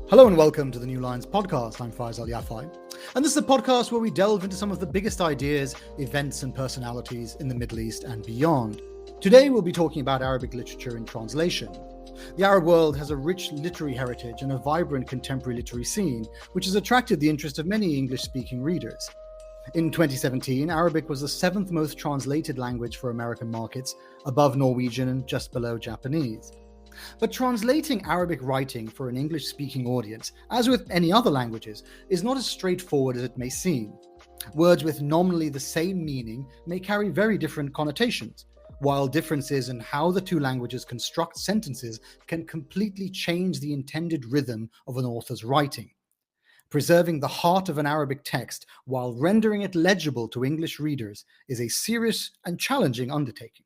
Hello and welcome to the New Lines podcast. I'm Faisal Al Yafai, and this is a podcast where we delve into some of the biggest ideas, events, and personalities in the Middle East and beyond. Today, we'll be talking about Arabic literature in translation. The Arab world has a rich literary heritage and a vibrant contemporary literary scene, which has attracted the interest of many English-speaking readers. In 2017, Arabic was the seventh most translated language for American markets, above Norwegian and just below Japanese. But translating Arabic writing for an English-speaking audience, as with any other languages, is not as straightforward as it may seem. Words with nominally the same meaning may carry very different connotations, while differences in how the two languages construct sentences can completely change the intended rhythm of an author's writing. Preserving the heart of an Arabic text while rendering it legible to English readers is a serious and challenging undertaking.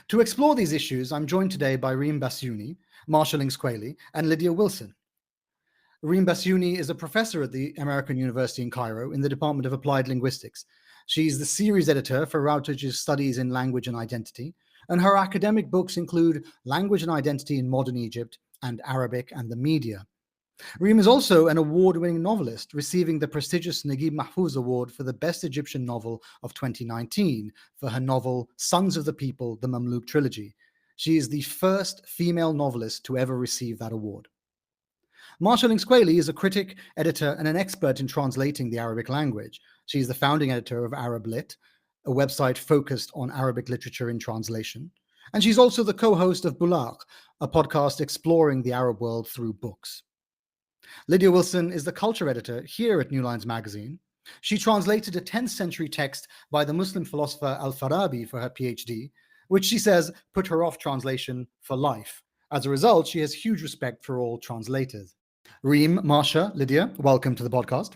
To explore these issues, I'm joined today by Reem Bassiouney, M Lynx Qualey, and Lydia Wilson. Reem Bassiouney is a professor at the American University in Cairo in the Department of Applied Linguistics. She's the series editor for Routledge's Studies in Language and Identity, and her academic books include Language and Identity in Modern Egypt and Arabic and the Media. Reem is also an award-winning novelist, receiving the prestigious Naguib Mahfouz Award for the Best Egyptian Novel of 2019 for her novel Sons of the People, the Mamluk Trilogy. She is the first female novelist to ever receive that award. M Lynx Qualey is a critic, editor, and an expert in translating the Arabic language. She is the founding editor of Arab Lit, a website focused on Arabic literature in translation. And she's also the co-host of Bulaq, a podcast exploring the Arab world through books. Lydia Wilson is the culture editor here at New Lines magazine. She translated a 10th century text by the Muslim philosopher Al-Farabi for her PhD, which she says put her off translation for life. As a result, she has huge respect for all translators. Reem, Marsha, Lydia, welcome to the podcast.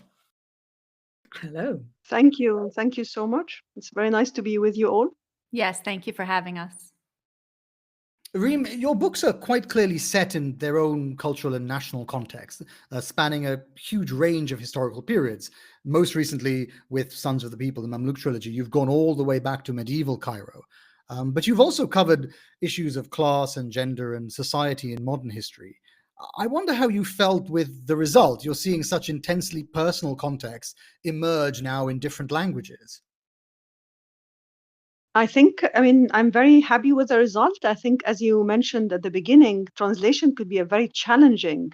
Hello. Thank you. Thank you so much. It's very nice to be with you all. Yes, thank you for having us. Reem, your books are quite clearly set in their own cultural and national context, spanning a huge range of historical periods. Most recently, with Sons of the People, the Mamluk Trilogy, you've gone all the way back to medieval Cairo. But you've also covered issues of class and gender and society in modern history. I wonder how you felt with the result. You're seeing such intensely personal contexts emerge now in different languages. I'm very happy with the result. I think, as you mentioned at the beginning, translation could be a very challenging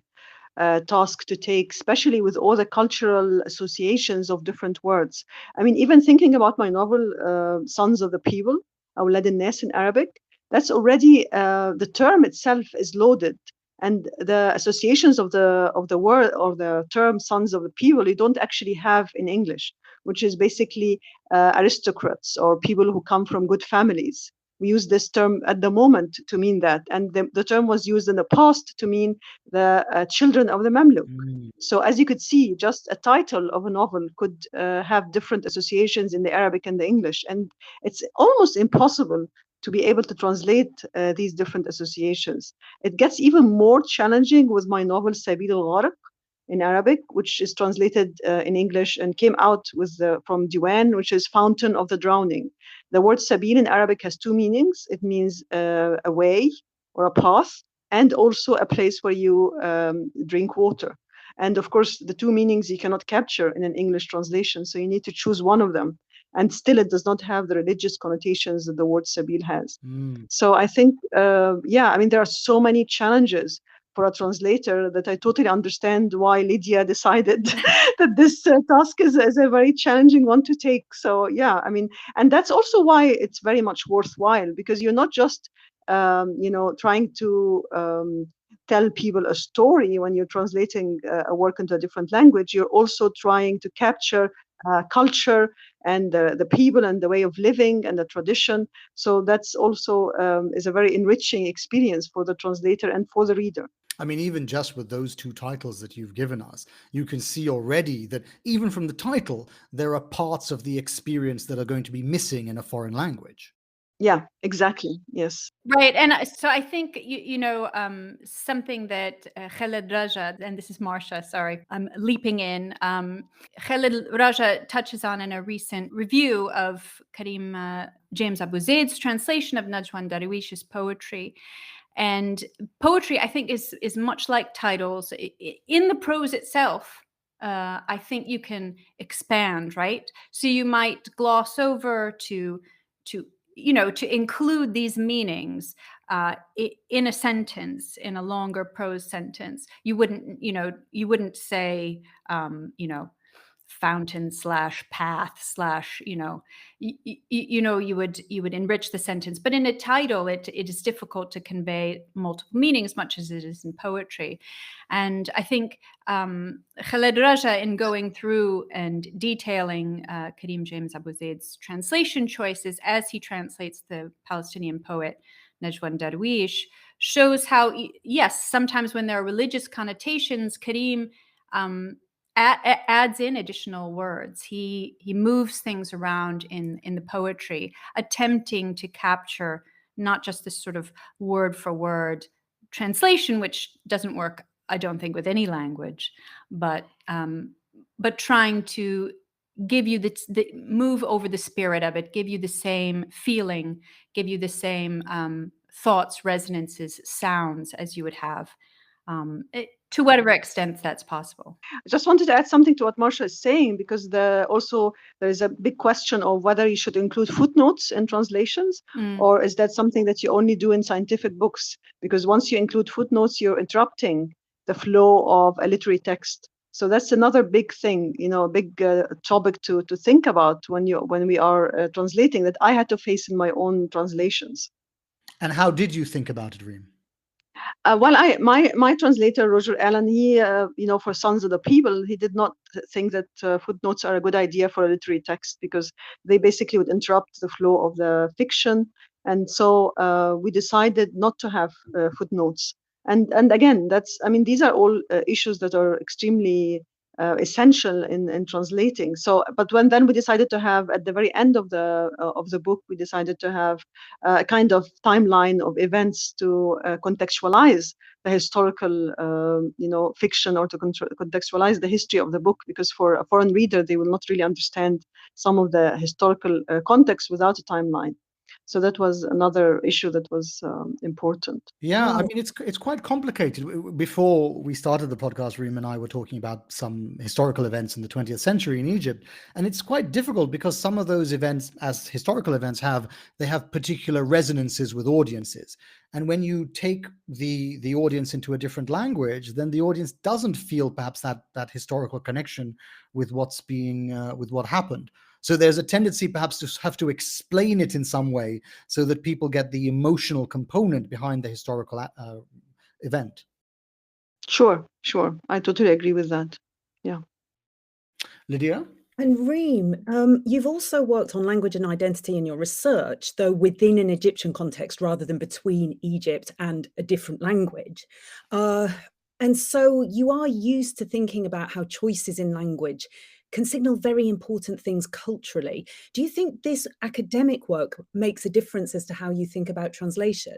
task to take, especially with all the cultural associations of different words. Even thinking about my novel, Sons of the People, أولاد الناس in Arabic, that's already, the term itself is loaded. And the associations of the word or the term sons of the people you don't actually have in English, which is basically aristocrats or people who come from good families. We use this term at the moment to mean that. And the term was used in the past to mean the children of the Mamluk. So as you could see, just a title of a novel could have different associations in the Arabic and the English. And it's almost impossible to be able to translate these different associations. It gets even more challenging with my novel Sabil al-Gharq in Arabic, which is translated in English and came out from Diwan, which is Fountain of the Drowning. The word Sabil in Arabic has two meanings. It means a way or a path, and also a place where you drink water. And of course, the two meanings you cannot capture in an English translation, so you need to choose one of them. And still it does not have the religious connotations that the word Sabil has. So I think, there are so many challenges for a translator that I totally understand why Lydia decided that this task is a very challenging one to take. So and that's also why it's very much worthwhile, because you're not just, trying to tell people a story when you're translating a work into a different language. You're also trying to capture culture and the people and the way of living and the tradition. So that's also is a very enriching experience for the translator and for the reader. Even just with those two titles that you've given us, you can see already that even from the title, there are parts of the experience that are going to be missing in a foreign language. Yeah, exactly. Yes. Right. And so I think, something that Khaled Raja, and this is Marsha, sorry, I'm leaping in. Khaled Raja touches on in a recent review of Karim James Abu Zaid's translation of Najwan Darwish's poetry. And poetry, I think, is much like titles. In the prose itself, I think you can expand, right? So you might gloss over to include these meanings in a sentence, in a longer prose sentence. You wouldn't say, fountain / path / you would enrich the sentence, but in a title it is difficult to convey multiple meanings, much as it is in poetry. And I think Khaled Raja, in going through and detailing Karim James Abu Zaid's translation choices as he translates the Palestinian poet Najwan Darwish, shows how, yes, sometimes when there are religious connotations, Karim adds in additional words. He moves things around in the poetry, attempting to capture not just this sort of word for word translation, which doesn't work, I don't think, with any language, but trying to give you the move over the spirit of it, give you the same feeling, give you the same thoughts, resonances, sounds as you would have, to whatever extent that's possible. I just wanted to add something to what Marcia is saying, because also there is a big question of whether you should include footnotes in translations, or is that something that you only do in scientific books? Because once you include footnotes, you're interrupting the flow of a literary text. So that's another big thing, a big topic to think about when we are translating, that I had to face in my own translations. And how did you think about it, Reem? Well, my translator, Roger Allen, he, for Sons of the People, he did not think that footnotes are a good idea for a literary text, because they basically would interrupt the flow of the fiction. And so we decided not to have footnotes. And again, these are all issues that are extremely essential in translating. So, but then we decided to have, at the very end of the book, we decided to have a kind of timeline of events to contextualize the historical, fiction, or to contextualize the history of the book, because for a foreign reader, they will not really understand some of the historical context without a timeline. So that was another issue that was important. Yeah, I mean, it's quite complicated. Before we started the podcast, Reem and I were talking about some historical events in the 20th century in Egypt, and it's quite difficult because some of those events, as historical events, have particular resonances with audiences. And when you take the audience into a different language, then the audience doesn't feel perhaps that historical connection with what's being with what happened. So there's a tendency perhaps to have to explain it in some way so that people get the emotional component behind the historical event. Sure. I totally agree with that. Yeah. Lydia? And Reem, you've also worked on language and identity in your research, though within an Egyptian context rather than between Egypt and a different language. And so you are used to thinking about how choices in language can signal very important things culturally. Do you think this academic work makes a difference as to how you think about translation?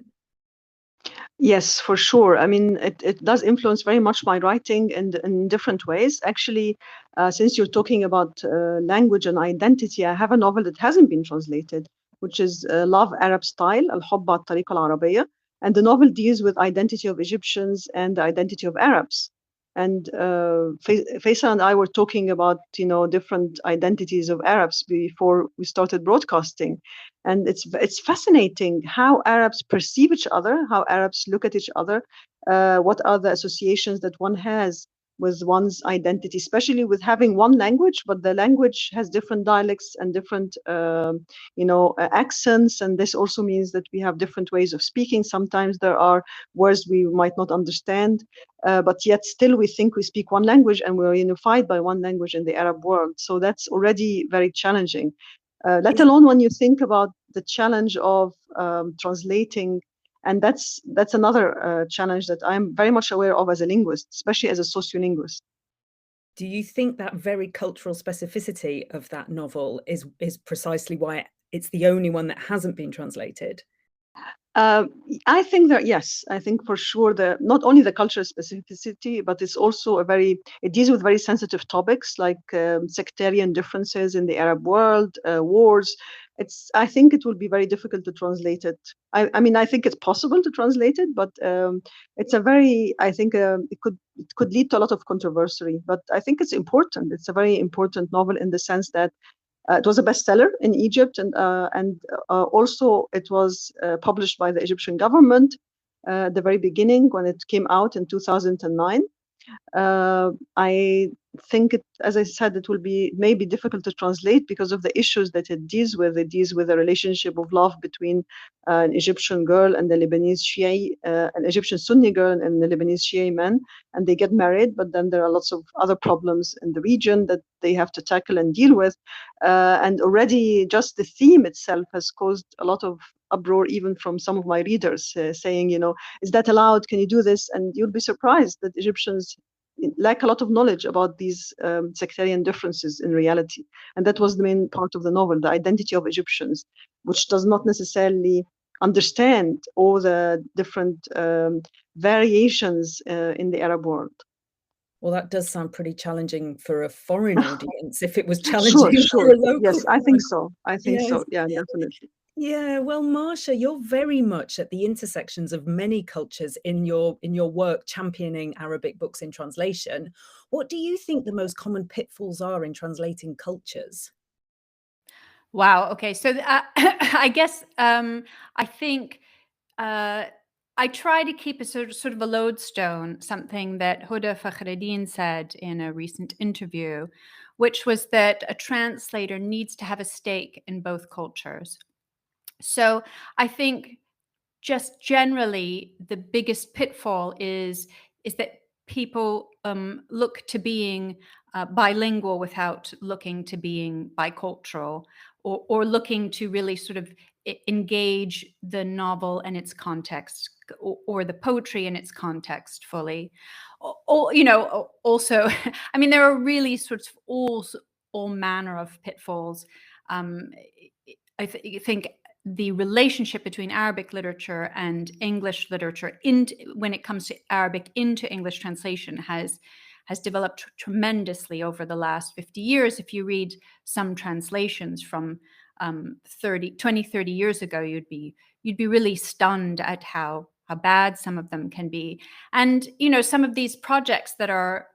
Yes, for sure. I mean, it does influence very much my writing in different ways. Actually, since you're talking about language and identity, I have a novel that hasn't been translated, which is Love Arab Style, Al-Hubb al-Tariqa al-Arabiyya. And the novel deals with identity of Egyptians and the identity of Arabs. And Faisal and I were talking about, different identities of Arabs before we started broadcasting. And it's fascinating how Arabs perceive each other, how Arabs look at each other, what are the associations that one has with one's identity, especially with having one language, but the language has different dialects and different, accents. And this also means that we have different ways of speaking. Sometimes there are words we might not understand, but yet still we think we speak one language and we're unified by one language in the Arab world. So that's already very challenging. Let alone when you think about the challenge of translating. And that's another challenge that I'm very much aware of as a linguist, especially as a sociolinguist. Do you think that very cultural specificity of that novel is precisely why it's the only one that hasn't been translated? I think that yes, I think for sure not only the cultural specificity, but it deals with very sensitive topics like sectarian differences in the Arab world, wars. I think it will be very difficult to translate it. I mean, I think it's possible to translate it, but I think it could lead to a lot of controversy. But I think it's important. It's a very important novel in the sense that it was a bestseller in Egypt, and also it was published by the Egyptian government at the very beginning when it came out in 2009. I think as I said, it will be maybe difficult to translate because of the issues that it deals with. It deals with a relationship of love between an Egyptian girl and the Lebanese Shia, an Egyptian Sunni girl and the Lebanese Shia man, and they get married. But then there are lots of other problems in the region that they have to tackle and deal with. And already just the theme itself has caused a lot of uproar, even from some of my readers, saying, is that allowed? Can you do this? And you'll be surprised that Egyptians lack a lot of knowledge about these sectarian differences in reality. And that was the main part of the novel, the identity of Egyptians, which does not necessarily understand all the different variations in the Arab world. Well, that does sound pretty challenging for a foreign audience if it was challenging Sure. for a local. Yes, I think so. Yes. Yeah, definitely. Yeah, well, Marsha, you're very much at the intersections of many cultures in your work championing Arabic books in translation. What do you think the most common pitfalls are in translating cultures? Wow. Okay. So I guess I think I try to keep a sort of a lodestone, something that Huda Fakhreddin said in a recent interview, which was that a translator needs to have a stake in both cultures. So I think just generally the biggest pitfall is that people look to being bilingual without looking to being bicultural, or looking to really sort of engage the novel and its context, or the poetry in its context fully. Also, I mean, there are really sorts of all manner of pitfalls. um, I think the relationship between Arabic literature and English literature, when it comes to Arabic into English translation, has developed tremendously over the last 50 years. If you read some translations from 30 years ago, you'd be really stunned at how bad some of them can be. And some of these projects that are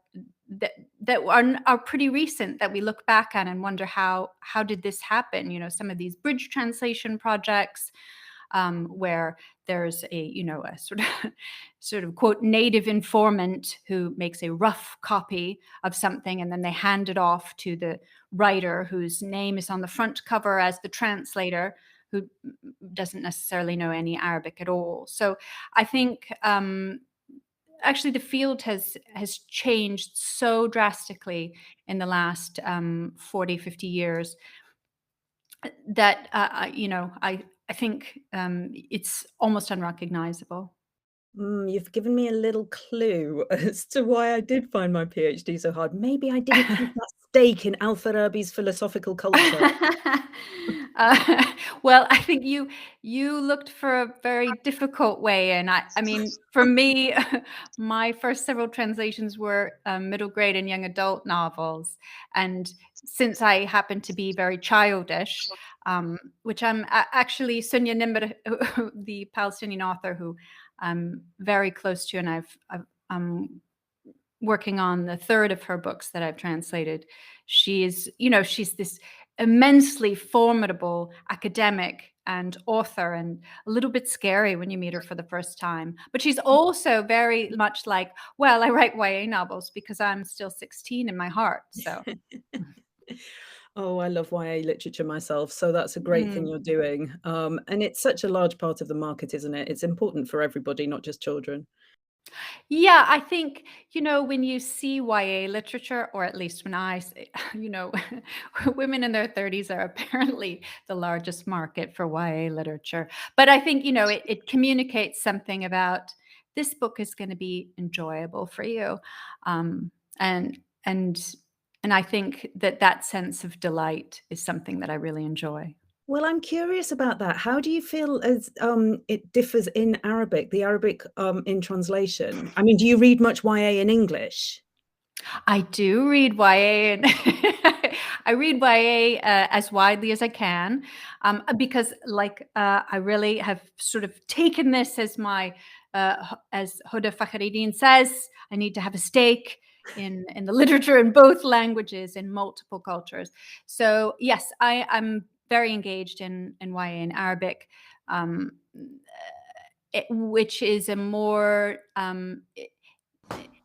pretty recent, that we look back at and wonder how did this happen. Some of these bridge translation projects, where there's a sort of quote native informant who makes a rough copy of something, and then they hand it off to the writer whose name is on the front cover as the translator, who doesn't necessarily know any Arabic at all. So I think actually the field has changed so drastically in the last 40, 50 years that I think it's almost unrecognizable. You've given me a little clue as to why I did find my PhD so hard. Maybe I didn't have that stake in Al-Farabi's philosophical culture. Well, I think you looked for a very difficult way, and I mean, for me, my first several translations were middle grade and young adult novels, and since I happen to be very childish, which actually Sunya Nimr, the Palestinian author who I'm very close to, and I'm working on the third of her books that I've translated. She's this immensely formidable academic and author, and a little bit scary when you meet her for the first time. But she's also very much like, well, I write YA novels because I'm still 16 in my heart. So. Oh, I love YA literature myself, so that's a great thing you're doing. And it's such a large part of the market, isn't it? It's important for everybody, not just children. Yeah, I think, when you see YA literature, or at least when I say, women in their 30s are apparently the largest market for YA literature. But I think, it communicates something about this book is going to be enjoyable for you. And and and I think that sense of delight is something that I really enjoy. Well, I'm curious about that. How do you feel as it differs in Arabic, the Arabic in translation? I mean, do you read much YA in English? I do read YA, and I read YA as widely as I can, because, like, I really have sort of taken this as my, as Huda Fakhreddin says, I need to have a stake in the literature in both languages, in multiple cultures. So yes, I'm very engaged in YA in Arabic, um, which is a more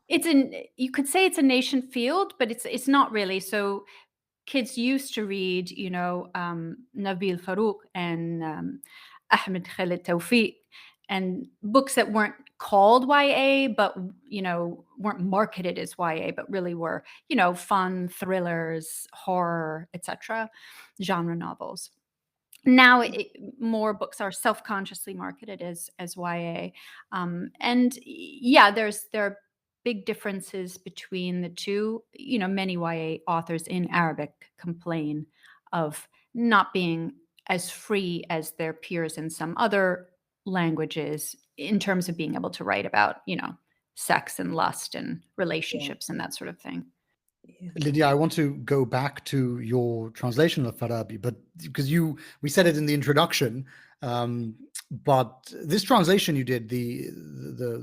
it's an you could say it's a nation field, but it's not really. So kids used to read, Nabil Farouk and Ahmed Khalid Tawfiq, and books that weren't called YA, but weren't marketed as YA, but really were, fun thrillers, horror, etc., genre novels. Now more books are self-consciously marketed as YA, and yeah, there are big differences between the two. Many YA authors in Arabic complain of not being as free as their peers in some other languages in terms of being able to write about sex and lust and relationships and that sort of thing. Yeah. Lydia, I want to go back to your translation of Farabi, but because we said it in the introduction, but this translation you did, the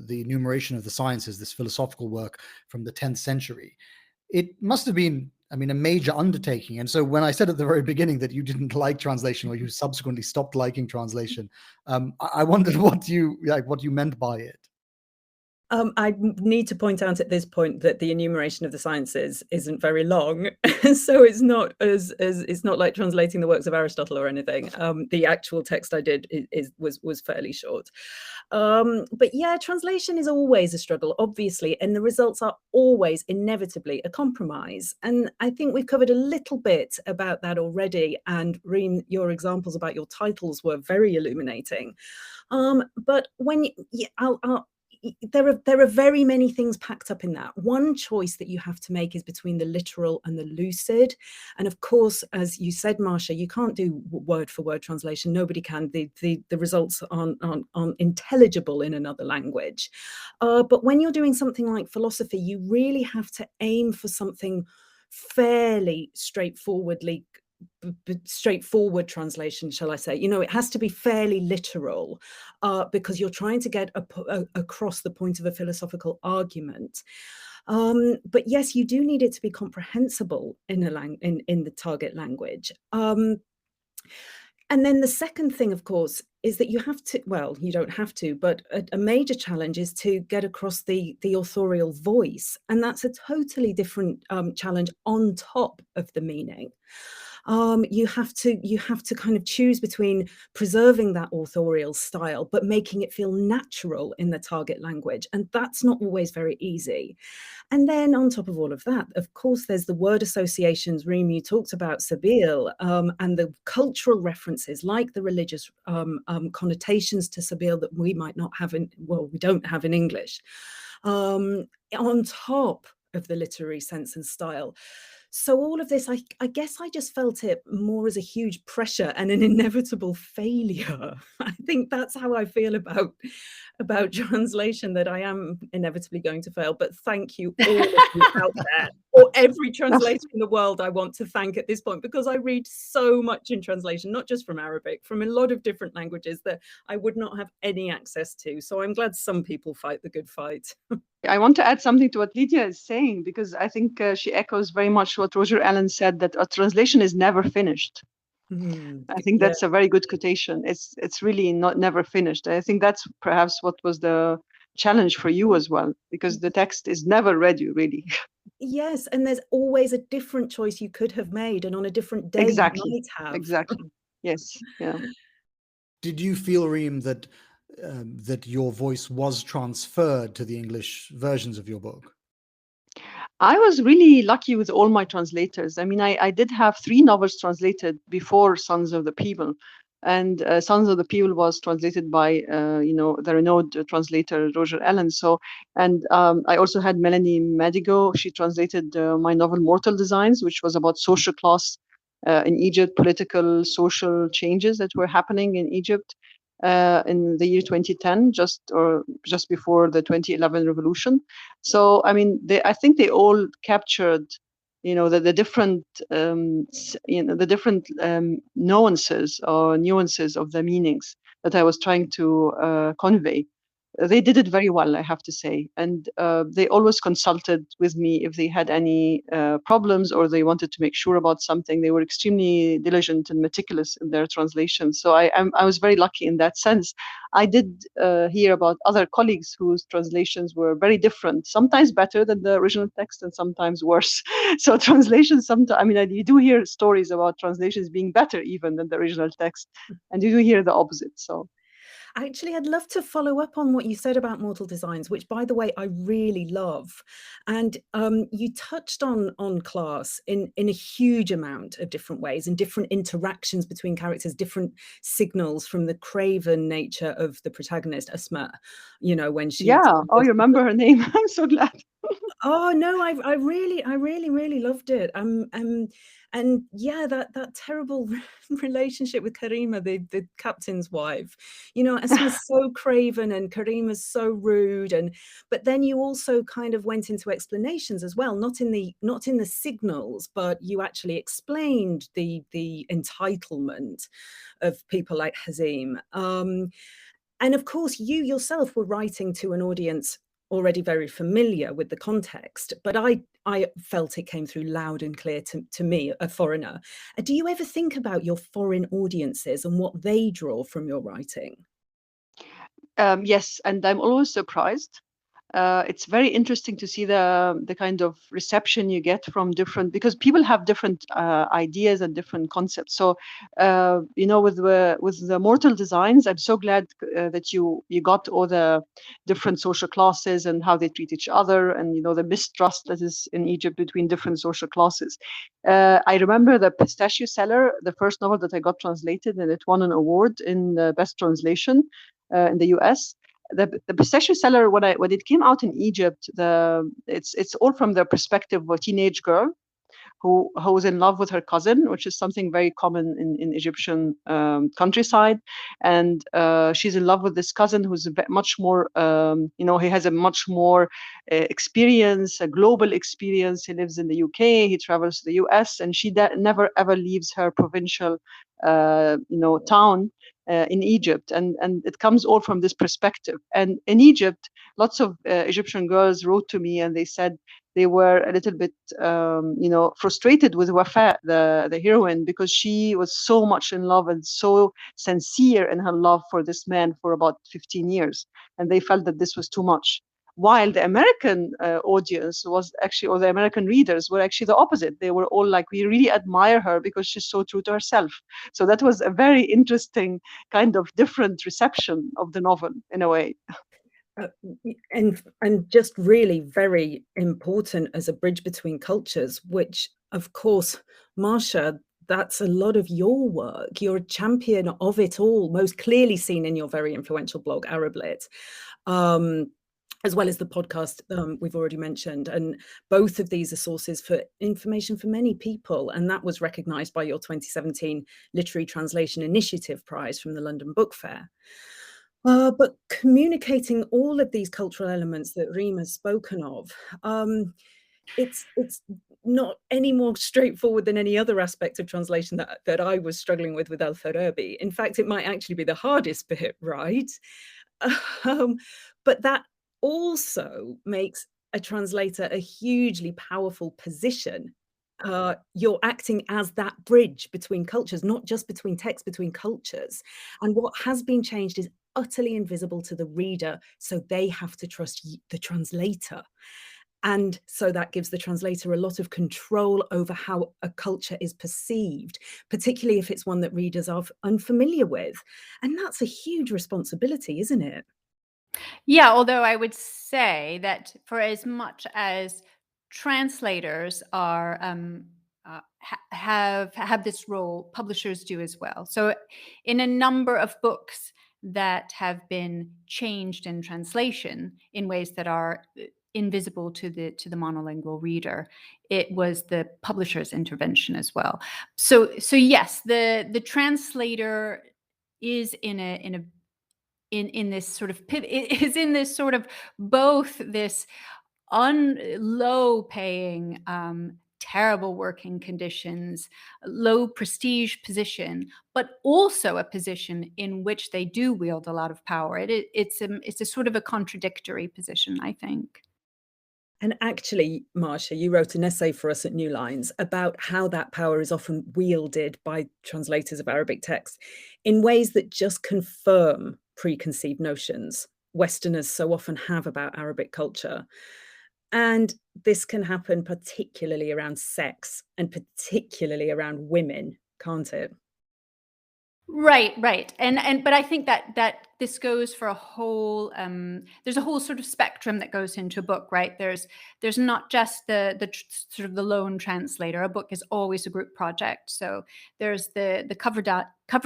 enumeration of the sciences, this philosophical work from the 10th century, it must have been, I mean, a major undertaking. And so when I said at the very beginning that you didn't like translation, or you subsequently stopped liking translation, I wondered what you meant by it. I need to point out at this point that the enumeration of the sciences isn't very long, so it's not it's not like translating the works of Aristotle or anything. The actual text I did was fairly short, but yeah, translation is always a struggle, obviously, and the results are always inevitably a compromise. And I think we've covered a little bit about that already. And Reem, your examples about your titles were very illuminating. But there are very many things packed up in that. One choice that you have to make is between the literal and the lucid. And of course, as you said, Marcia, you can't do word for word translation. Nobody can. The results aren't intelligible in another language. But when you're doing something like philosophy, you really have to aim for something fairly straightforward translation, shall I say. It has to be fairly literal, because you're trying to get across the point of a philosophical argument. But yes, you do need it to be comprehensible in the target language. And then the second thing, of course, is that you have to, well, you don't have to, but a major challenge is to get across the authorial voice. And that's a totally different challenge on top of the meaning. You have to kind of choose between preserving that authorial style, but making it feel natural in the target language. And that's not always very easy. And then on top of all of that, of course, there's the word associations. Reem, you talked about Sabeel, and the cultural references, like the religious connotations to Sabeel that we might not have we don't have in English, on top of the literary sense and style. So all of this, I guess I just felt it more as a huge pressure and an inevitable failure. I think that's how I feel about translation, that I am inevitably going to fail. But thank you all of you out there, or every translator in the world I want to thank at this point, because I read so much in translation, not just from Arabic, from a lot of different languages that I would not have any access to. So I'm glad some people fight the good fight. I want to add something to what Lydia is saying, because I think she echoes very much what Roger Allen said, that a translation is never finished. I think that's a very good quotation. It's really not never finished. I think that's perhaps what was the challenge for you as well, because the text is never ready, really. Yes, and there's always a different choice you could have made, and on a different day Exactly. you might have. Exactly. Yes. Yeah. Did you feel, Reem, that your voice was transferred to the English versions of your book? I was really lucky with all my translators. I mean, I did have 3 novels translated before Sons of the People. And Sons of the People was translated by, the renowned translator, Roger Allen. So, and I also had Melanie Madigo. She translated my novel Mortal Designs, which was about social class in Egypt, political, social changes that were happening in Egypt in the year 2010, just before the 2011 revolution. So, I mean, I think they all captured, the different, the different nuances of the meanings that I was trying to convey. They did it very well, I have to say. And they always consulted with me if they had any problems or they wanted to make sure about something. They were extremely diligent and meticulous in their translations. So I was very lucky in that sense. I did hear about other colleagues whose translations were very different, sometimes better than the original text and sometimes worse. So translations, sometimes, I mean, you do hear stories about translations being better even than the original text, and you do hear the opposite. So. Actually, I'd love to follow up on what you said about Mortal Designs, which, by the way, I really love. And you touched on class in a huge amount of different ways and different interactions between characters, different signals from the craven nature of the protagonist, Asma, when she... Yeah. Oh, you remember her name. I'm so glad. Oh no, I really loved it. And yeah, that terrible relationship with Karima, the captain's wife. Asma's so craven and Karima's so rude, but then you also kind of went into explanations as well, not in the signals, but you actually explained the entitlement of people like Hazim. And of course, you yourself were writing to an audience already very familiar with the context, but I felt it came through loud and clear to me, a foreigner. Do you ever think about your foreign audiences and what they draw from your writing? Yes, and I'm always surprised. It's very interesting to see the kind of reception you get from different, because people have different ideas and different concepts. So, with the Mortal Designs, I'm so glad that you got all the different social classes and how they treat each other, and the mistrust that is in Egypt between different social classes. I remember the Pistachio Seller, the first novel that I got translated, and it won an award in the best translation in the US. The Pistachio Seller, when it came out in Egypt, it's all from the perspective of a teenage girl who was in love with her cousin, which is something very common in Egyptian countryside. And she's in love with this cousin who's much more, he has a much more experience, a global experience. He lives in the UK, he travels to the US, and she never ever leaves her provincial, town in Egypt. And it comes all from this perspective. And in Egypt, lots of Egyptian girls wrote to me and they said they were a little bit, frustrated with Wafa, the heroine, because she was so much in love and so sincere in her love for this man for about 15 years. And they felt that this was too much. While the American audience was actually, or the American readers were actually the opposite. They were all like, we really admire her because she's so true to herself. So that was a very interesting kind of different reception of the novel in a way. And just really very important as a bridge between cultures, which of course, Marsha, that's a lot of your work. You're a champion of it all, most clearly seen in your very influential blog, Arablit, as well as the podcast we've already mentioned. And both of these are sources for information for many people. And that was recognized by your 2017 Literary Translation Initiative Prize from the London Book Fair. But communicating all of these cultural elements that Reem has spoken of, it's not any more straightforward than any other aspect of translation that I was struggling with Al-Farabi. In fact, it might actually be the hardest bit, right? But that also makes a translator a hugely powerful position. You're acting as that bridge between cultures, not just between texts, between cultures. And what has been changed is utterly invisible to the reader, so they have to trust the translator. And so that gives the translator a lot of control over how a culture is perceived, particularly if it's one that readers are unfamiliar with. And that's a huge responsibility, isn't it? Yeah, although I would say that for as much as translators are have this role, publishers do as well. So in a number of books that have been changed in translation in ways that are invisible to the monolingual reader. It was the publisher's intervention as well. So yes, the translator is in this sort of pivot, is in this sort of both this low paying, terrible working conditions, low prestige position, but also a position in which they do wield a lot of power. It's a sort of a contradictory position, I think. And actually, Marcia, you wrote an essay for us at New Lines about how that power is often wielded by translators of Arabic text in ways that just confirm preconceived notions Westerners so often have about Arabic culture. And this can happen particularly around sex and particularly around women, can't it? Right. And but I think that this goes for a whole, there's a whole sort of spectrum that goes into a book, right? There's not just the sort of the lone translator. A book is always a group project. So there's the cover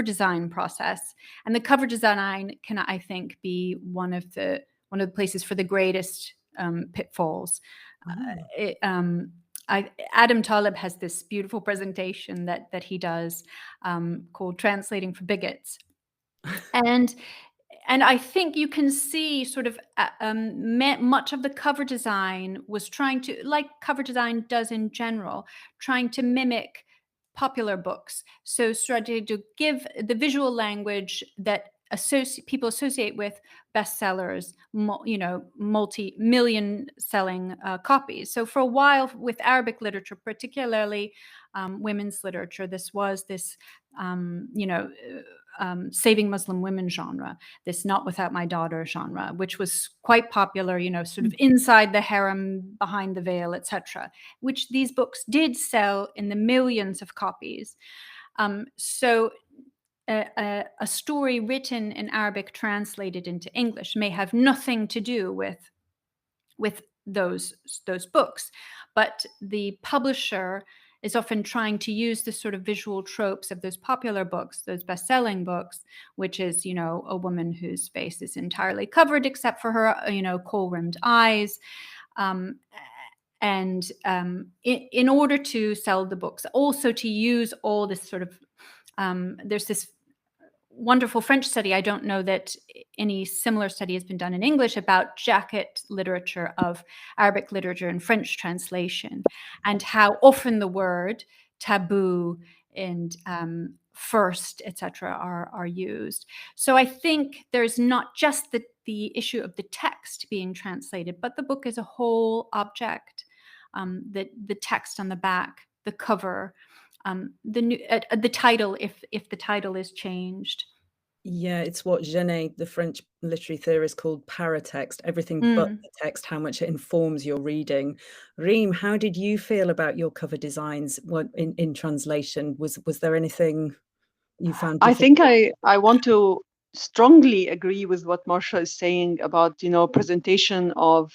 design process, and the cover design can, I think, be one of the places for the greatest pitfalls. Adam Taleb has this beautiful presentation that he does called "Translating for Bigots," and I think you can see sort of much of the cover design was trying to, like cover design does in general, trying to mimic popular books. So started to give the visual language that people associate with bestsellers, multi-million selling copies. So for a while with Arabic literature, particularly women's literature, this was this, saving Muslim women genre, this Not Without My Daughter genre, which was quite popular, sort of inside the harem, behind the veil, etc., which these books did sell in the millions of copies. So a story written in Arabic translated into English may have nothing to do with those books, but the publisher is often trying to use the sort of visual tropes of those popular books, those best-selling books, which is, a woman whose face is entirely covered except for her, kohl-rimmed eyes. In order to sell the books, also to use all this sort of, there's this wonderful French study. I don't know that any similar study has been done in English about jacket literature of Arabic literature in French translation, and how often the word taboo and first, etc., are used. So I think there's not just the issue of the text being translated, but the book as a whole object, the text on the back, the cover, the title, if the title is changed. Yeah, it's what Genet, the French literary theorist, called paratext, everything but the text, how much it informs your reading. Reem, how did you feel about your cover designs in translation? Was there anything you found difficult? I think I want to strongly agree with what Marcia is saying about presentation of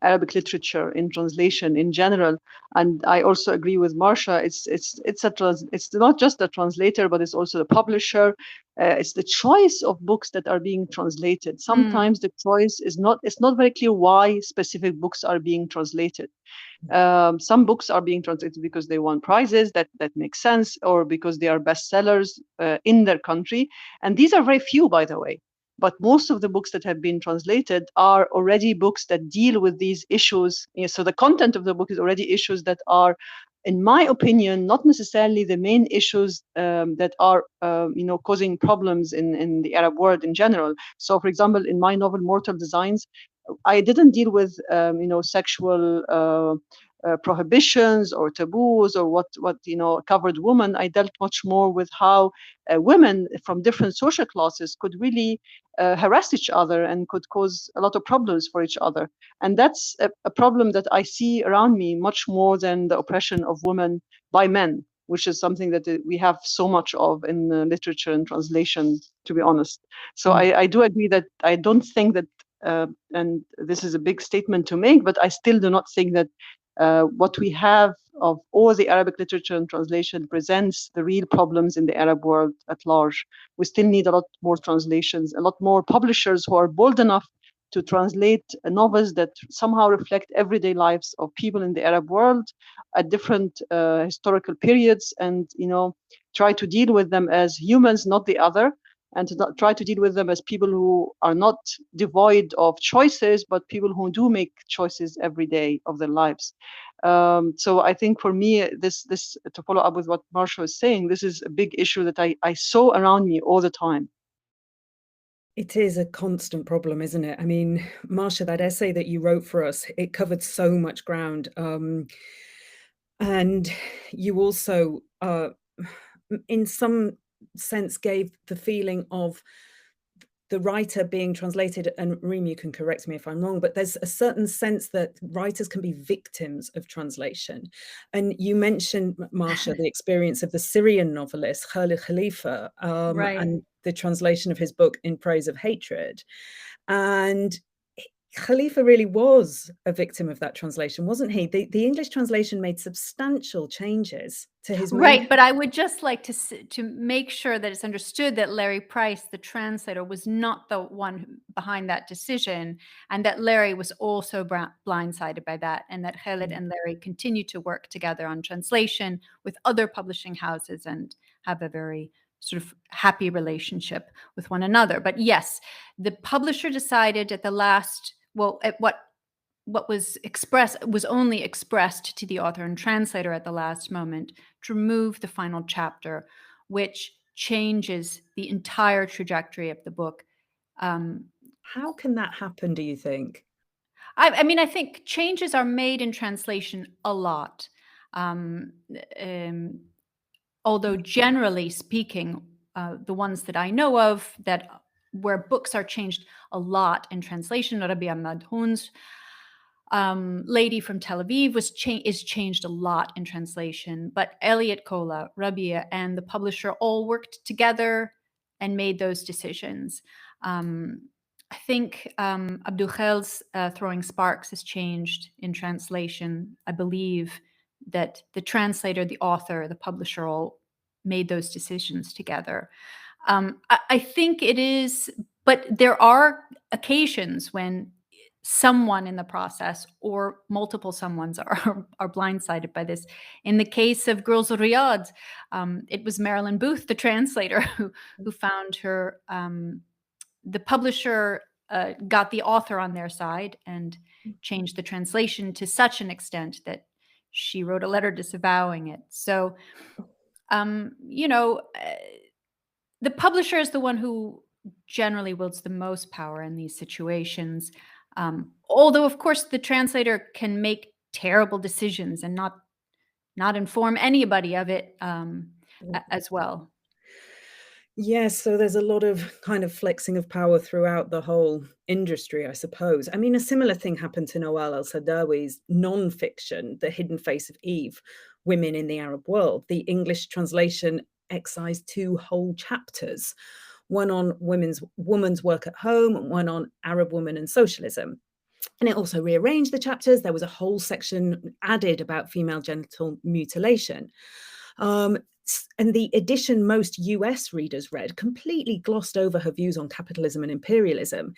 Arabic literature in translation in general, and I also agree with Marcia. It's not just the translator, but it's also the publisher. It's the choice of books that are being translated. Sometimes the choice is not. It's not very clear why specific books are being translated. Some books are being translated because they won prizes, that makes sense, or because they are bestsellers in their country. And these are very few, by the way. But most of the books that have been translated are already books that deal with these issues. So the content of the book is already issues that are, in my opinion, not necessarily the main issues that are, causing problems in the Arab world in general. So, for example, in my novel Mortal Designs, I didn't deal with sexual prohibitions or taboos or what covered women. I dealt much more with how women from different social classes could really harass each other and could cause a lot of problems for each other. And that's a problem that I see around me much more than the oppression of women by men, which is something that we have so much of in literature and translation, to be honest. So I do agree that I don't think that, and this is a big statement to make, but I still do not think that what we have of all the Arabic literature and translation presents the real problems in the Arab world at large. We still need a lot more translations, a lot more publishers who are bold enough to translate novels that somehow reflect everyday lives of people in the Arab world at different historical periods, and try to deal with them as humans, not the other, and to try to deal with them as people who are not devoid of choices, but people who do make choices every day of their lives. So I think for me, this to follow up with what Marsha is saying, this is a big issue that I saw around me all the time. It is a constant problem, isn't it? I mean, Marsha, that essay that you wrote for us, it covered so much ground. And you also, in some sense, gave the feeling of the writer being translated, and Reem, you can correct me if I'm wrong, but there's a certain sense that writers can be victims of translation. And you mentioned, Marsha, the experience of the Syrian novelist Khalid Khalifa, Right. and the translation of his book In Praise of Hatred. And Khalifa really was a victim of that translation, wasn't he? The English translation made substantial changes to his Right, but I would just like to make sure that it's understood that Larry Price, the translator, was not the one behind that decision, and that Larry was also blindsided by that, and that Khalid and Larry continue to work together on translation with other publishing houses and have a very sort of happy relationship with one another. But yes, the publisher decided at the last, at what was expressed was only expressed to the author and translator at the last moment, to remove the final chapter, which changes the entire trajectory of the book. How can that happen, do you think? I mean, I think changes are made in translation a lot. Although generally speaking, the ones that I know of where books are changed a lot in translation, Rabia Madhoun's Lady from Tel Aviv is changed a lot in translation, but Elliot Kola, Rabia, and the publisher all worked together and made those decisions. I think Abdul Khail's Throwing Sparks is changed in translation. I believe that the translator, the author, the publisher all made those decisions together. I think it is, but there are occasions when someone in the process or multiple someones are blindsided by this. In the case of Girls of Riyadh, it was Marilyn Booth, the translator, who found her. The publisher got the author on their side and changed the translation to such an extent that she wrote a letter disavowing it. So, the publisher is the one who generally wields the most power in these situations. Although, of course, the translator can make terrible decisions and not inform anybody of it as well. Yes, so there's a lot of kind of flexing of power throughout the whole industry, I suppose. I mean, a similar thing happened to Noel El-Sadawi's non-fiction, The Hidden Face of Eve, Women in the Arab World. The English translation excised 2 whole chapters, one on women's work at home and one on Arab women and socialism. And it also rearranged the chapters. There was a whole section added about female genital mutilation. And the edition most US readers read completely glossed over her views on capitalism and imperialism.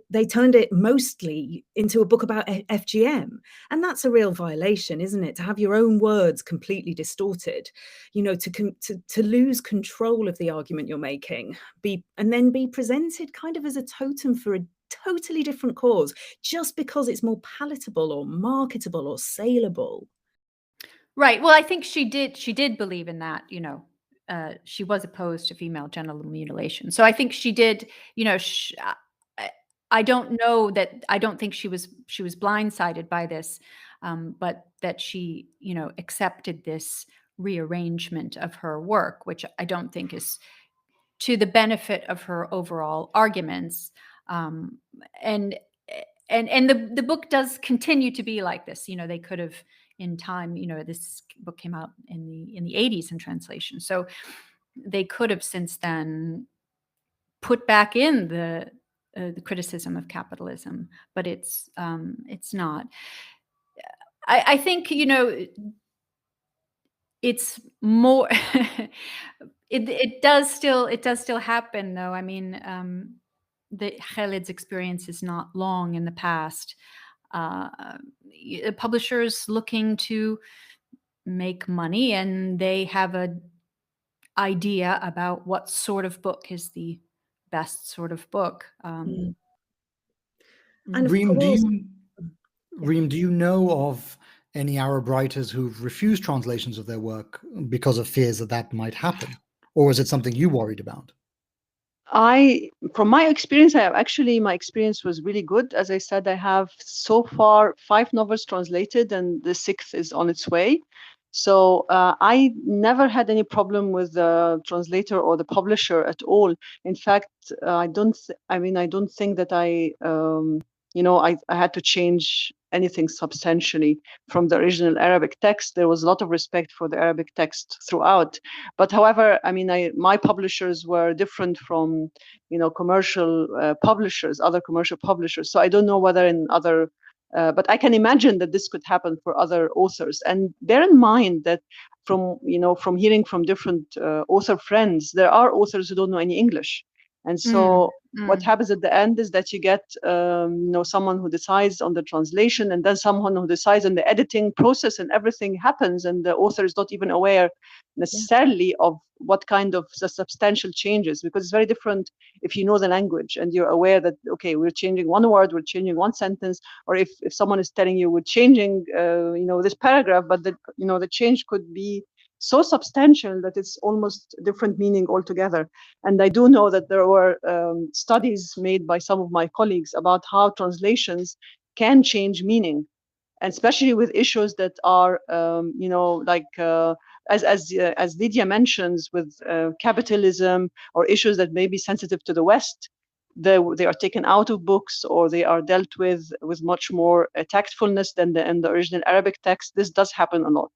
They turned it mostly into a book about FGM. And that's a real violation, isn't it? To have your own words completely distorted, to lose control of the argument you're making, and then be presented kind of as a totem for a totally different cause, just because it's more palatable or marketable or saleable. Right. Well, I think she did believe in that, she was opposed to female genital mutilation. So I think she did, I don't know that, I don't think she was blindsided by this, but that she, accepted this rearrangement of her work, which I don't think is to the benefit of her overall arguments. And the book does continue to be like this. They could have, in time, this book came out in the 80s in translation, so they could have since then put back in the criticism of capitalism, but it's not. I think it's more. It does still happen, though. I mean, Khalid's experience is not long in the past. Publishers looking to make money, and they have a idea about what sort of book is the best sort of book. And of Reem, course, Reem, do you know of any Arab writers who've refused translations of their work because of fears that that might happen? Or is it something you worried about? From my experience, my experience was really good. As I said, I have so far 5 novels translated, and the 6th is on its way. So I never had any problem with the translator or the publisher at all. In fact, I don't think that I had to change anything substantially from the original Arabic text. There was a lot of respect for the Arabic text throughout. But however, my publishers were different from, commercial publishers, other commercial publishers. So I don't know whether in other, but I can imagine that this could happen for other authors. And bear in mind that from hearing from different author friends, there are authors who don't know any English. And so what happens at the end is that you get someone who decides on the translation, and then someone who decides on the editing process, and everything happens, and the author is not even aware necessarily of what kind of the substantial changes, because it's very different if you know the language and you're aware that, okay, we're changing one word, we're changing one sentence, or if someone is telling you we're changing this paragraph, but the change could be so substantial that it's almost different meaning altogether. And I do know that there were studies made by some of my colleagues about how translations can change meaning, and especially with issues that are, as Lydia mentions, with capitalism, or issues that may be sensitive to the West. They are taken out of books, or they are dealt with much more tactfulness than in the original Arabic text. This does happen a lot.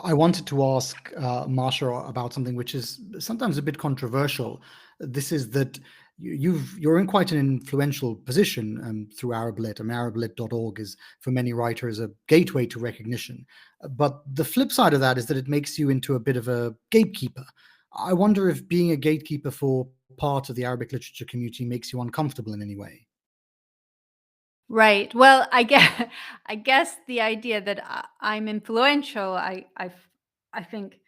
I wanted to ask Marsha about something which is sometimes a bit controversial. This is that you're in quite an influential position through ArabLit. ArabLit.org is, for many writers, a gateway to recognition. But the flip side of that is that it makes you into a bit of a gatekeeper. I wonder if being a gatekeeper for part of the Arabic literature community makes you uncomfortable in any way. Right. Well, I guess the idea that I'm influential, I think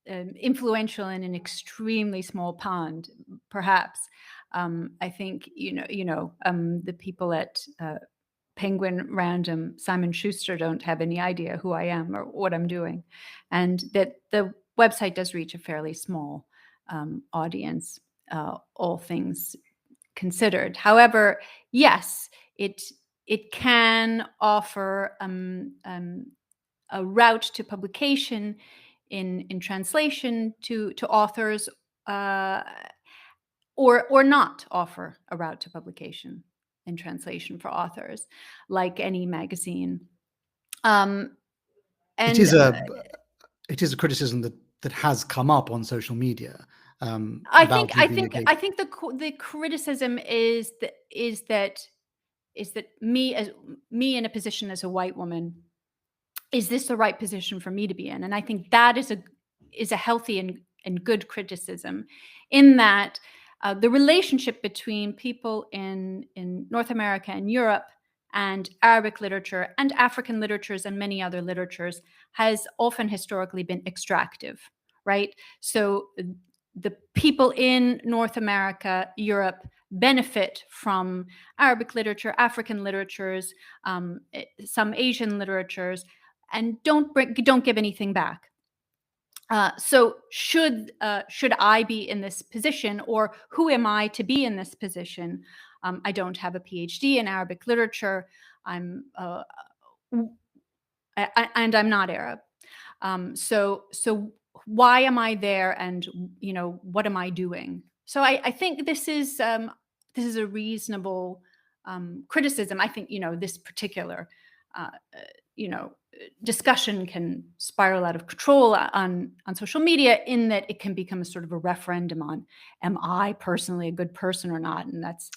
influential in an extremely small pond, perhaps. I think the people at Penguin Random, Simon Schuster, don't have any idea who I am or what I'm doing, and that the website does reach a fairly small audience, all things considered. However, yes, it can offer a route to publication in translation to authors, or not offer a route to publication in translation for authors, like any magazine. And it is a criticism that has come up on social media. I think the criticism is that me in a position as a white woman, is this the right position for me to be in? And I think that is a healthy and good criticism, in that the relationship between people in North America and Europe and Arabic literature and African literatures and many other literatures has often historically been extractive, right? So the people in North America, Europe, benefit from Arabic literature, African literatures, some Asian literatures, and don't give anything back. So should I be in this position, or who am I to be in this position? I don't have a PhD in Arabic literature. And I'm not Arab. So why am I there? And what am I doing? So I think this is a reasonable criticism. I think this particular discussion can spiral out of control on social media, in that it can become a sort of a referendum on, am I personally a good person or not? And that's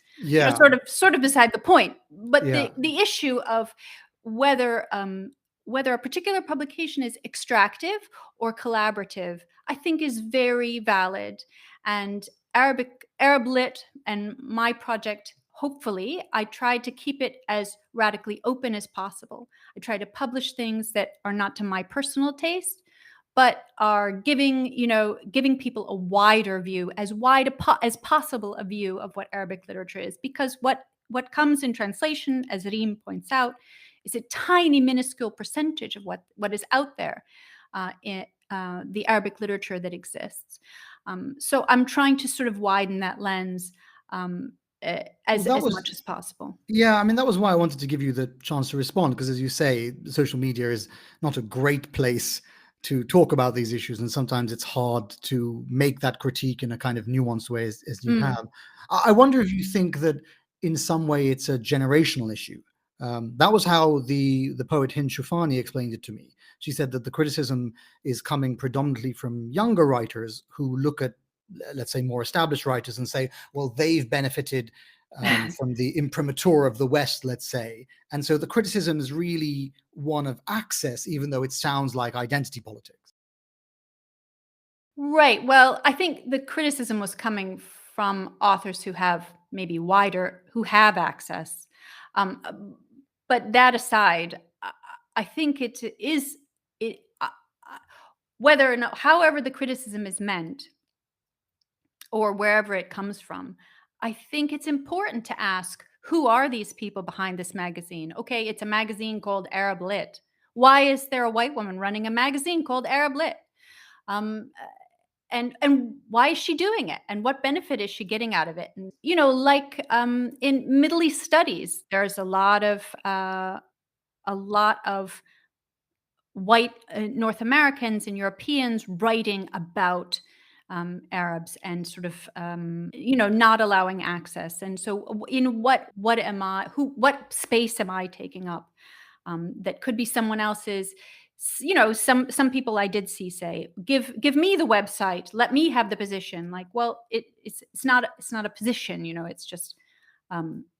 sort of beside the point. But the issue of whether a particular publication is extractive or collaborative, I think is very valid. And Arabic Arab Lit and my project, hopefully, I try to keep it as radically open as possible. I try to publish things that are not to my personal taste, but are giving people a wider view, as wide as possible a view of what Arabic literature is. Because what comes in translation, as Reem points out, is a tiny, minuscule percentage of what is out there in the Arabic literature that exists. So I'm trying to sort of widen that lens as much as possible. Yeah, I mean, that was why I wanted to give you the chance to respond, because as you say, social media is not a great place to talk about these issues, and sometimes it's hard to make that critique in a kind of nuanced way as you have. I wonder if you think that in some way it's a generational issue. That was how the poet Hind Shufani explained it to me. She said that the criticism is coming predominantly from younger writers who look at, let's say, more established writers and say, well, they've benefited from the imprimatur of the West, let's say. And so the criticism is really one of access, even though it sounds like identity politics. Right. Well, I think the criticism was coming from authors who have maybe who have access. But that aside, I think whether or not, however the criticism is meant, or wherever it comes from, I think it's important to ask, who are these people behind this magazine? Okay, it's a magazine called Arab Lit. Why is there a white woman running a magazine called Arab Lit? And why is she doing it? And what benefit is she getting out of it? And, like in Middle East studies, there's a lot of white North Americans and Europeans writing about Arabs and sort of not allowing access. And so in what space am I taking up that could be someone else's? Some people I did see say, give me the website, let me have the position. Like, well, it's not a position, it's just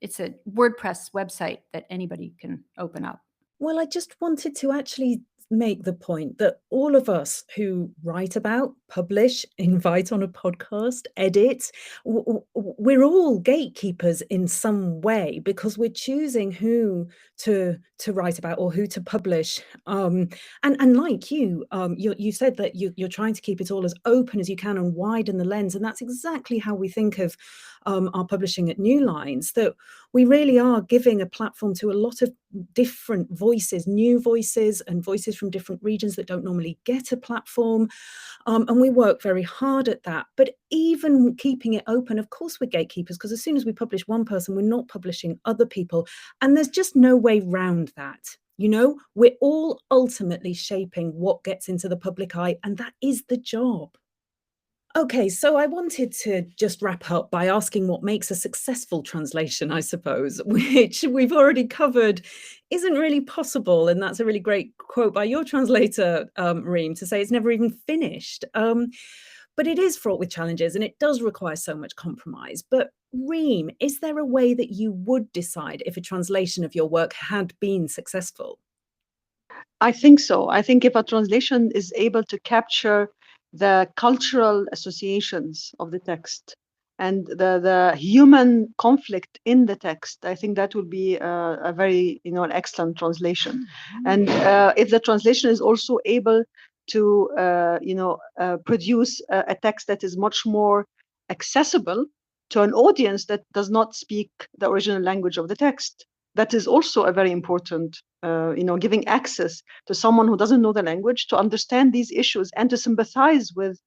it's a WordPress website that anybody can open up. Well, I just wanted to actually make the point that all of us who write about, publish, invite on a podcast, edit, we're all gatekeepers in some way, because we're choosing who to write about or who to publish. And like you said that you're trying to keep it all as open as you can and widen the lens. And that's exactly how we think of our publishing at New Lines, that we really are giving a platform to a lot of different voices, new voices and voices from different regions that don't normally get a platform. And we work very hard at that. But even keeping it open, of course, we're gatekeepers, because as soon as we publish one person, we're not publishing other people. And there's just no way round that. We're all ultimately shaping what gets into the public eye, and that is the job. Okay, so I wanted to just wrap up by asking what makes a successful translation, I suppose, which we've already covered isn't really possible. And that's a really great quote by your translator, Reem, to say it's never even finished. But it is fraught with challenges, and it does require so much compromise. But Reem, is there a way that you would decide if a translation of your work had been successful? I think so. I think if a translation is able to capture the cultural associations of the text and the human conflict in the text, I think that would be a very, an excellent translation. And if the translation is also able to, produce a text that is much more accessible to an audience that does not speak the original language of the text, that is also a very important, giving access to someone who doesn't know the language to understand these issues and to sympathize with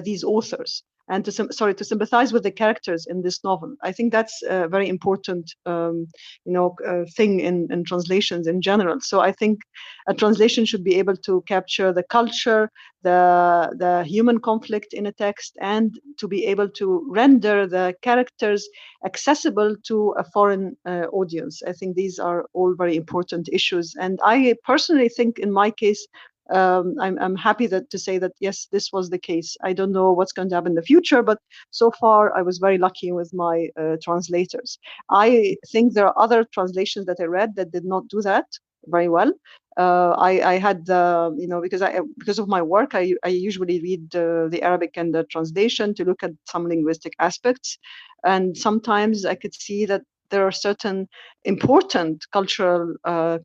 these authors and to sympathize with the characters in this novel. I think that's a very important, thing in translations in general. So I think a translation should be able to capture the culture, the human conflict in a text, and to be able to render the characters accessible to a foreign audience. I think these are all very important issues. And I personally think in my case, I'm happy to say that, yes, this was the case. I don't know what's going to happen in the future, but so far I was very lucky with my translators. I think there are other translations that I read that did not do that very well. I had because of my work, I usually read the Arabic and the translation to look at some linguistic aspects, and sometimes I could see that there are certain important cultural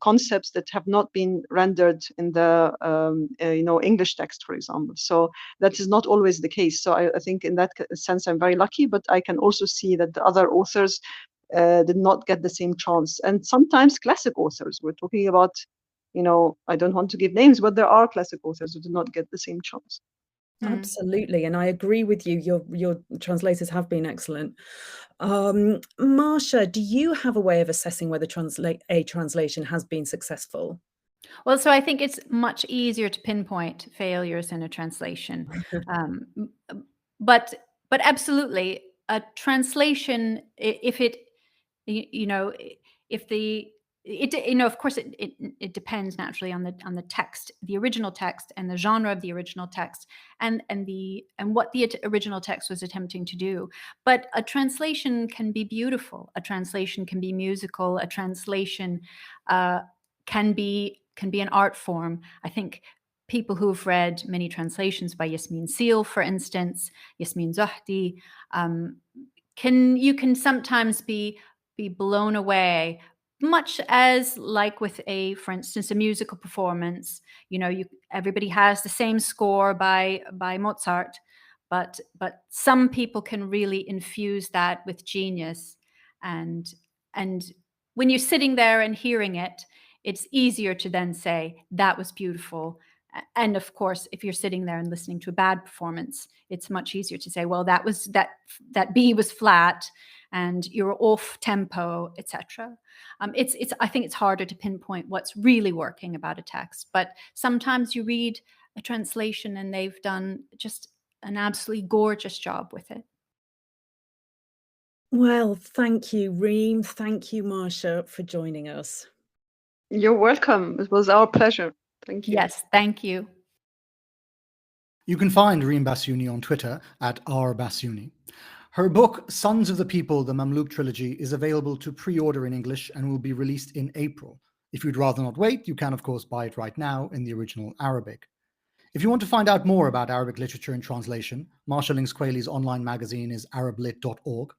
concepts that have not been rendered in the English text, for example. So that is not always the case. So I think in that sense I'm very lucky, but I can also see that the other authors did not get the same chance. And sometimes classic authors, we're talking about, I don't want to give names, but there are classic authors who did not get the same chance. Absolutely, and I agree with you. Your translators have been excellent. Marsha, do you have a way of assessing whether a translation has been successful? Well, so I think it's much easier to pinpoint failures in a translation, but absolutely, a translation, if it, if the of course it depends naturally on the text, the original text, and the genre of the original text, and what the original text was attempting to do. But a translation can be beautiful. A translation can be musical. A translation can be an art form. I think people who've read many translations by Yasmin Seal, for instance, Yasmin Zohdi, you can sometimes be blown away, much as like with for instance, a musical performance. Everybody has the same score by Mozart, but some people can really infuse that with genius, and when you're sitting there and hearing it, it's easier to then say that was beautiful. And of course, if you're sitting there and listening to a bad performance, it's much easier to say, well, that B was flat and you're off tempo, etc. I think it's harder to pinpoint what's really working about a text, but sometimes you read a translation and they've done just an absolutely gorgeous job with it. Well, thank you, Reem. Thank you, Marsha, for joining us. You're welcome. It was our pleasure. Thank you. Yes, thank you. You can find Reem Bassiouney on Twitter at @rbassiouney. Her book, Sons of the People, the Mamluk Trilogy, is available to pre-order in English and will be released in April. If you'd rather not wait, you can, of course, buy it right now in the original Arabic. If you want to find out more about Arabic literature and translation, M Lynx Qualey's online magazine is arablit.org.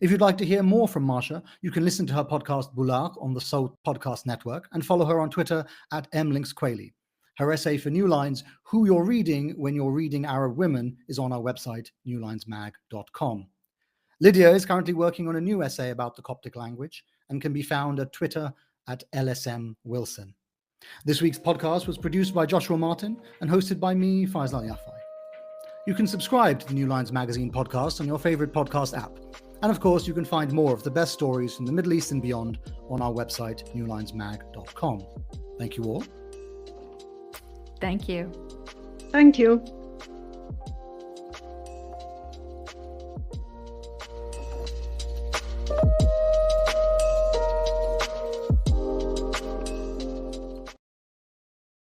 If you'd like to hear more from Marsha, you can listen to her podcast Bulaq on the Soul Podcast Network and follow her on Twitter at M Lynx Qualey. Her essay for New Lines, Who You're Reading When You're Reading Arab Women, is on our website, newlinesmag.com. Lydia is currently working on a new essay about the Coptic language and can be found at Twitter at LSM Wilson. This week's podcast was produced by Joshua Martin and hosted by me, Faisal Al Yafai. You can subscribe to the New Lines Magazine podcast on your favorite podcast app. And of course, you can find more of the best stories from the Middle East and beyond on our website, newlinesmag.com. Thank you all. Thank you. Thank you.